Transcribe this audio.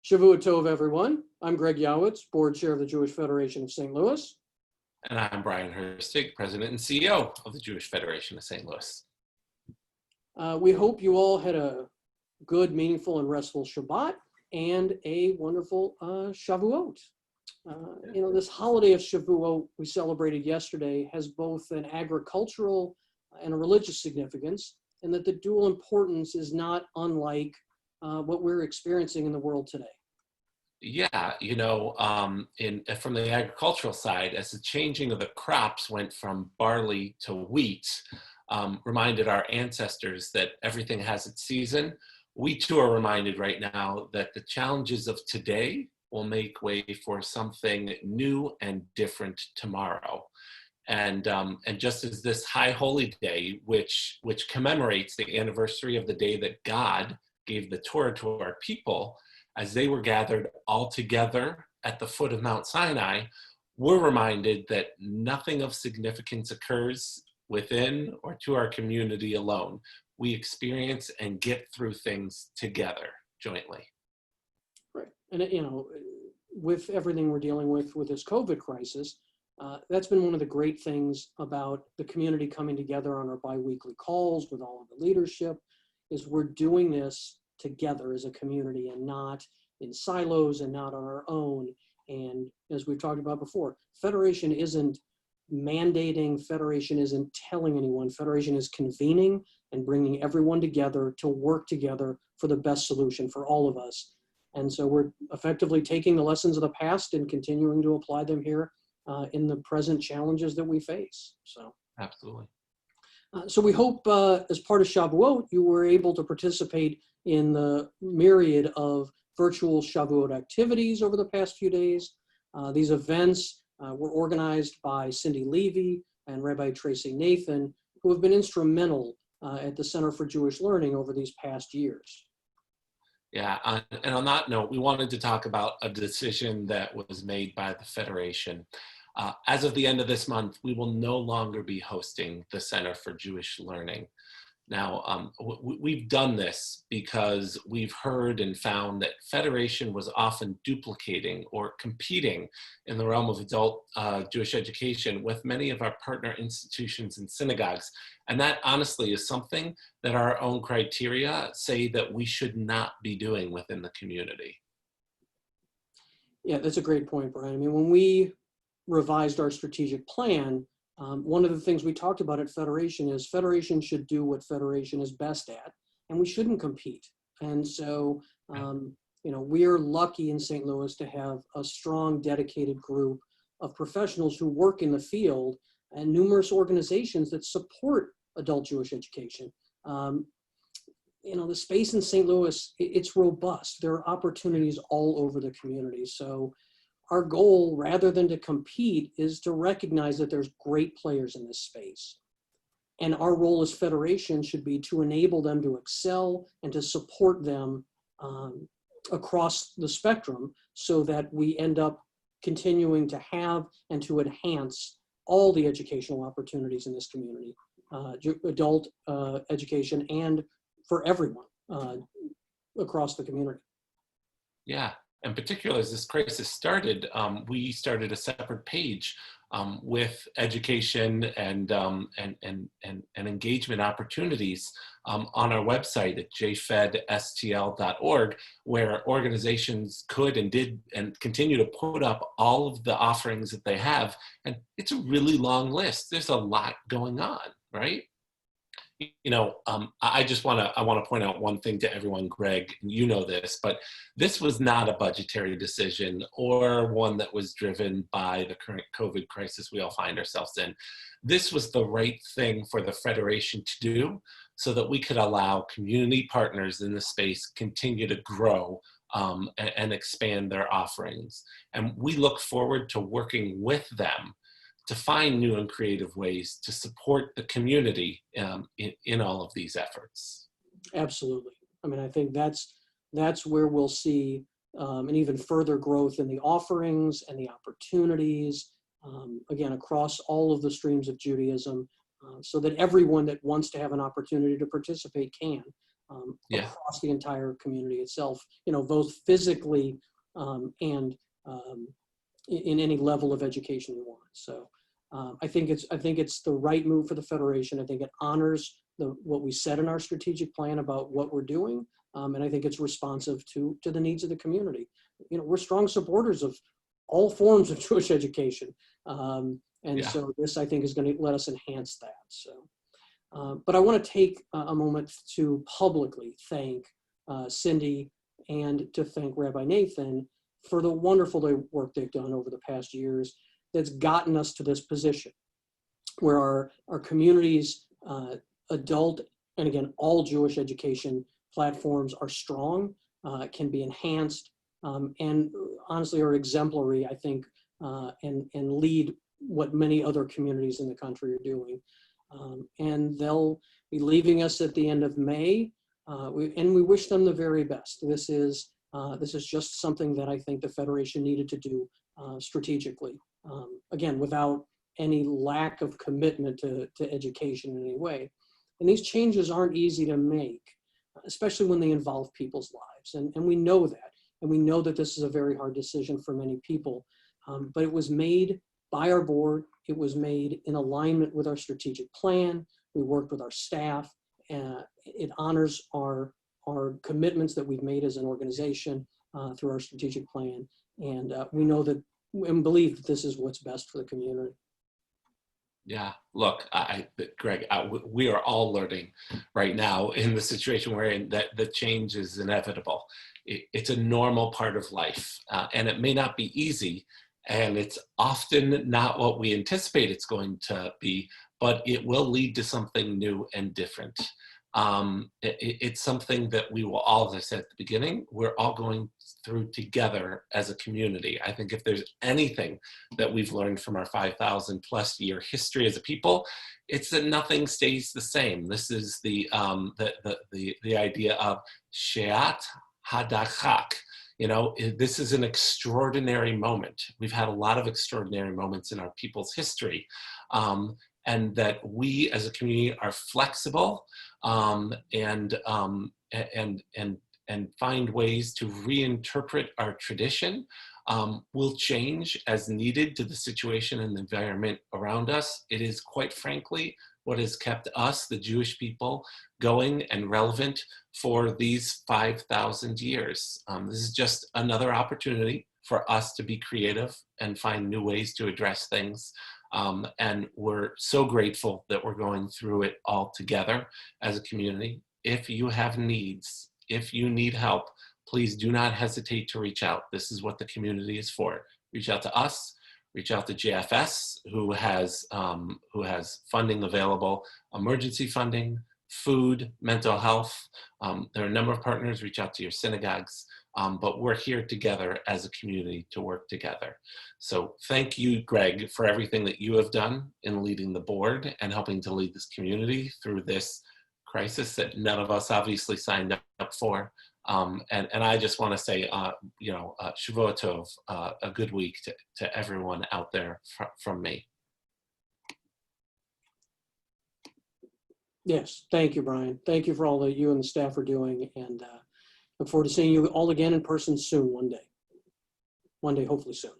Shavua Tov, everyone. I'm Greg Yawitz, Board Chair of the Jewish Federation of St. Louis. And I'm Brian Herstig, President and CEO of the Jewish Federation of St. Louis. We hope you all had a good, meaningful, and restful Shabbat and a wonderful Shavuot. This holiday of Shavuot we celebrated yesterday has both an agricultural and a religious significance, and that the dual importance is not unlike what we're experiencing in the world today. Yeah, from the agricultural side, as the changing of the crops went from barley to wheat, reminded our ancestors that everything has its season, we too are reminded right now that the challenges of today will make way for something new and different tomorrow. And just as this High Holy Day, which commemorates the anniversary of the day that God gave the Torah to our people, as they were gathered all together at the foot of Mount Sinai, we're reminded that nothing of significance occurs within or to our community alone. We experience and get through things together, jointly. Right. And, with everything we're dealing with this COVID crisis, that's been one of the great things about the community coming together on our biweekly calls with all of the leadership, is we're doing this together as a community and not in silos and not on our own. And as we've talked about before, Federation isn't mandating, Federation isn't telling anyone, Federation is convening and bringing everyone together to work together for the best solution for all of us. And so we're effectively taking the lessons of the past and continuing to apply them here in the present challenges that we face. So absolutely. So we hope as part of Shavuot, you were able to participate in the myriad of virtual Shavuot activities over the past few days. These events were organized by Cindy Levy and Rabbi Tracy Nathan, who have been instrumental at the Center for Jewish Learning over these past years. Yeah, and on that note, we wanted to talk about a decision that was made by the Federation. As of the end of this month, we will no longer be hosting the Center for Jewish Learning. Now, we've done this because we've heard and found that Federation was often duplicating or competing in the realm of adult Jewish education with many of our partner institutions and synagogues. And that honestly is something that our own criteria say that we should not be doing within the community. Yeah, that's a great point, Brian. I mean, when we revised our strategic plan, one of the things we talked about at Federation is Federation should do what Federation is best at, and we shouldn't compete. And so, we're lucky in St. Louis to have a strong, dedicated group of professionals who work in the field and numerous organizations that support adult Jewish education. The space in St. Louis, it's robust. There are opportunities all over the community. So our goal, rather than to compete, is to recognize that there's great players in this space. And our role as Federation should be to enable them to excel and to support them across the spectrum so that we end up continuing to have and to enhance all the educational opportunities in this community, adult education, and for everyone across the community. Yeah. In particular, as this crisis started, we started a separate page with education and engagement opportunities on our website at jfedstl.org, where organizations could and did and continue to put up all of the offerings that they have. And it's a really long list. There's a lot going on, right? I want to point out one thing to everyone, Greg, you know this, but this was not a budgetary decision or one that was driven by the current COVID crisis we all find ourselves in. This was the right thing for the Federation to do so that we could allow community partners in the space continue to grow and expand their offerings. And we look forward to working with them to find new and creative ways to support the community in all of these efforts. Absolutely. I mean, I think that's where we'll see an even further growth in the offerings and the opportunities, again, across all of the streams of Judaism, so that everyone that wants to have an opportunity to participate can. Yeah. across the entire community itself, both physically and in any level of education you want. So I think it's the right move for the Federation. I think it honors what we said in our strategic plan about what we're doing, and I think it's responsive to the needs of the community. We're strong supporters of all forms of Jewish education, and Yeah. so this, I think, is going to let us enhance that. So, but I want to take a moment to publicly thank Cindy and to thank Rabbi Nathan for the wonderful work they've done over the past years that's gotten us to this position where our community's adult, and again, all Jewish education platforms are strong, can be enhanced, and honestly are exemplary, I think, and lead what many other communities in the country are doing. And they'll be leaving us at the end of May, and we wish them the very best. This is just something that I think the Federation needed to do strategically. Again, without any lack of commitment to education in any way. And these changes aren't easy to make, especially when they involve people's lives. And we know that. And we know that this is a very hard decision for many people. But it was made by our board. It was made in alignment with our strategic plan. We worked with our staff. It honors our commitments that we've made as an organization through our strategic plan. And we know that and believe that this is what's best for the community. Yeah, look, Greg, we are all learning right now in the situation we're in that the change is inevitable. It's a normal part of life, and it may not be easy, and it's often not what we anticipate it's going to be, but it will lead to something new and different. It's something that we will all, as I said at the beginning, we're all going through together as a community. I think if there's anything that we've learned from our 5,000 plus year history as a people, it's that nothing stays the same. This is the idea of she'at hadachak. This is an extraordinary moment. We've had a lot of extraordinary moments in our people's history. And that we as a community are flexible and find ways to reinterpret our tradition. Will change as needed to the situation and the environment around us. It is, quite frankly, what has kept us, the Jewish people, going and relevant for these 5,000 years. This is just another opportunity for us to be creative and find new ways to address things. And we're so grateful that we're going through it all together as a community. If you have needs, if you need help, please do not hesitate to reach out. This is what the community is for. Reach out to us, reach out to JFS, who has funding available, emergency funding, food, mental health. There are a number of partners. Reach out to your synagogues. But we're here together as a community to work together. So thank you, Greg, for everything that you have done in leading the board and helping to lead this community through this crisis that none of us obviously signed up for. And I just want to say, Shavua Tov, a good week to everyone out there from me. Yes, thank you, Brian. Thank you for all that you and the staff are doing, and look forward to seeing you all again in person soon, one day, hopefully soon.